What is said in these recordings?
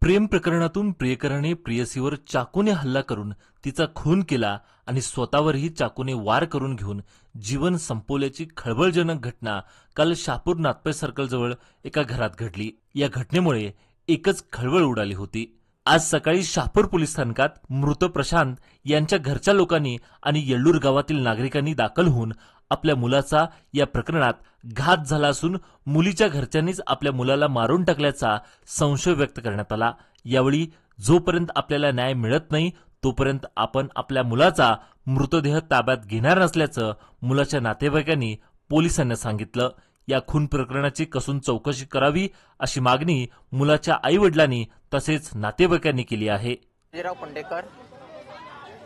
प्रेम प्रकरणातून प्रियकराने प्रेयसीवर चाकूने हल्ला करून तिचा खून केला आणि स्वतःवरही चाकूने वार करून घेऊन जीवन संपवल्याची खळबळजनक घटना काल शहापूर नाथपै सर्कलजवळ एका घरात घडली। या घटनेमुळे एकच खळबळ उडाली होती। आज सकाळी शहापूर पोलीस स्थानकात मृत प्रशांत यांच्या घरच्या लोकांनी आणि येळ्ळूर गावातील नागरिकांनी दाखल होऊन आपल्या मुलाचा या प्रकरणात घात झाला असून मुलीच्या घरच्यांनीच आपल्या मुलाला मारून टाकल्याचा संशय व्यक्त करण्यात आला। यावेळी जोपर्यंत आपल्याला न्याय मिळत नाही तोपर्यंत आपण आपल्या मुलाचा मृतदेह ताब्यात घेणार नसल्याचं मुलाच्या नातेवाईकांनी पोलिसांना सांगितलं। या खून प्रकरणाची कसून चौकशी करावी अशी मागणी मुलाच्या आई-वडिलांनी तसेच नातेवाईकांनी केली आहे। बाजीराव पंडेकर,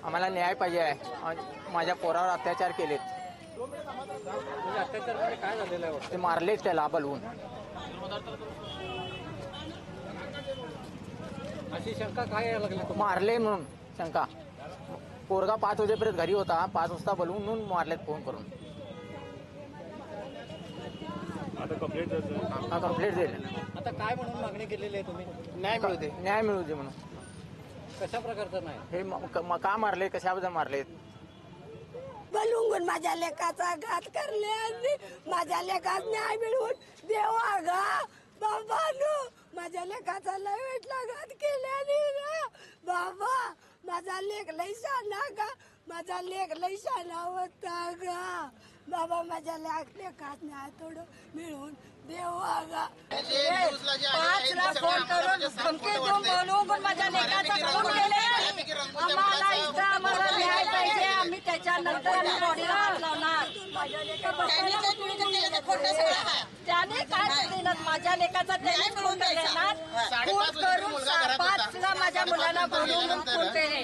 आम्हाला न्याय पाहिजे आहे। माझ्या पोरावर अत्याचार केलेत। अत्याचार काय झालेलं आहे? ते मारलेच त्याला बोलवून। अशी शंका काय यायला लागली? मारले म्हणून शंका। पोरगा 5 वाजेपर्यंत घरी होता, 5 वाजता बोलवून मारलेत फोन करून। आता कंप्लेंट दिली। आता काय म्हणून मागणी केलेली आहे तुम्ही? न्याय मिळू दे म्हणून। कशा प्रकारचं नाही हे का मारले, कशाबद्दल मारलेत? बोलून माझ्या लेकाचा घात करले आणि माझ्या लेकास न्याय मिळवून देवा गा बाबानो। माझ्या लेकाचा लय वेटला घात केल्याने बाबा। माझा लेक लय शाना गा, माझा लेक लय शाना होता गा बाबा। माझ्या लेकास न्याय थोडं मिळवून देवा गा। 5 ला फोन करून धमकी देऊन बोलवून माझ्या लेकाचा खून केले। आम्हाला इथं आम्हाला न्याय पाहिजे। आम्ही त्याच्यानंतर आम्ही बॉडीला हात लावणार। त्याने काय केलं? माझ्या लेकाचा त्याने खून केला। खून करून 5 ला माझ्या मुलाला बोलवून खून केले।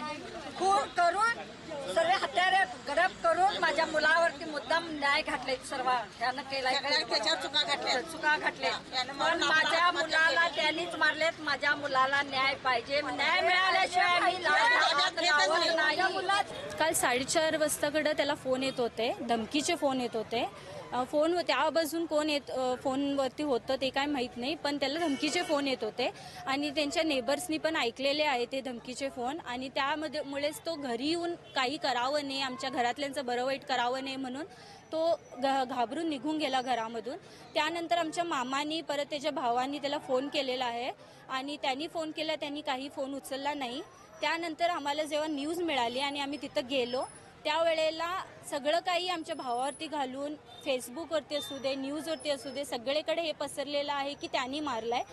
खून करून सर्व हत्यारे गरब करून माझ्या मुलावरती मुद्दाम न्याय घातले। सर्व त्यानं केलाय, त्याच्यावर चुका घातले। पण माझ्या मुलाला त्यांनीच मारलेत। माझ्या मुलाला न्याय पाहिजे। न्याय मिळाल्याशिवाय मी नाही। काल 4:30 वाजताकडे त्याला फोन येत होते, धमकीचे फोन येत होते। फोन त्या बाजून कोण फोनवरती होतं ते काय माहीत नाही, पण त्याला धमकीचे फोन येत होते आणि त्यांच्या नेबर्सनी पण ऐकलेले आहे ते धमकीचे फोन। आणि त्यामुळेच तो घरी येऊन काही करावं नाही, आमच्या घरातल्यांचं बरं वाईट करावं नाही म्हणून तो घाबरून निघून गेला घरामधून। त्यानंतर आमच्या मामानी परत त्याच्या भावांनी त्याला फोन केलेला आहे आणि त्यांनी फोन केला, त्यांनी काही फोन उचलला नाही। त्यानंतर आम्हाला जेव्हा न्यूज मिळाली आणि आम्ही तिथं गेलो त्यावेळेला सगळं काही आमच्या भावावरती घालून फेसबुकवरती असू दे, न्यूजवरती असू दे, सगळीकडे हे पसरलेलं आहे की त्यांनी मारलाय।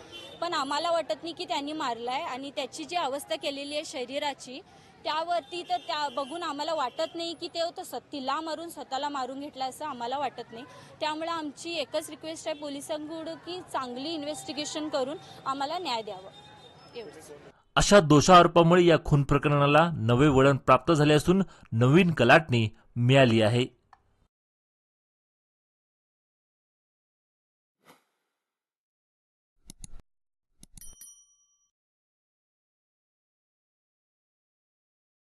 पण आम्हाला वाटत नाही की त्यांनी मारलाय आणि त्याची जी अवस्था केलेली आहे शरीराची त्यावरती तर त्या बघून आम्हाला वाटत नाही की ते तिला मारून स्वतःला मारून घेतला असं आम्हाला वाटत नाही। त्यामुळे आमची एकच रिक्वेस्ट आहे पोलिसांकडून की चांगली इन्व्हेस्टिगेशन करून आम्हाला न्याय द्यावं एवढंच। अशा दोषारोपामुळे या खून प्रकरणाला नवे वळण प्राप्त झाले असून नवीन कलाटणी मिळाली आहे।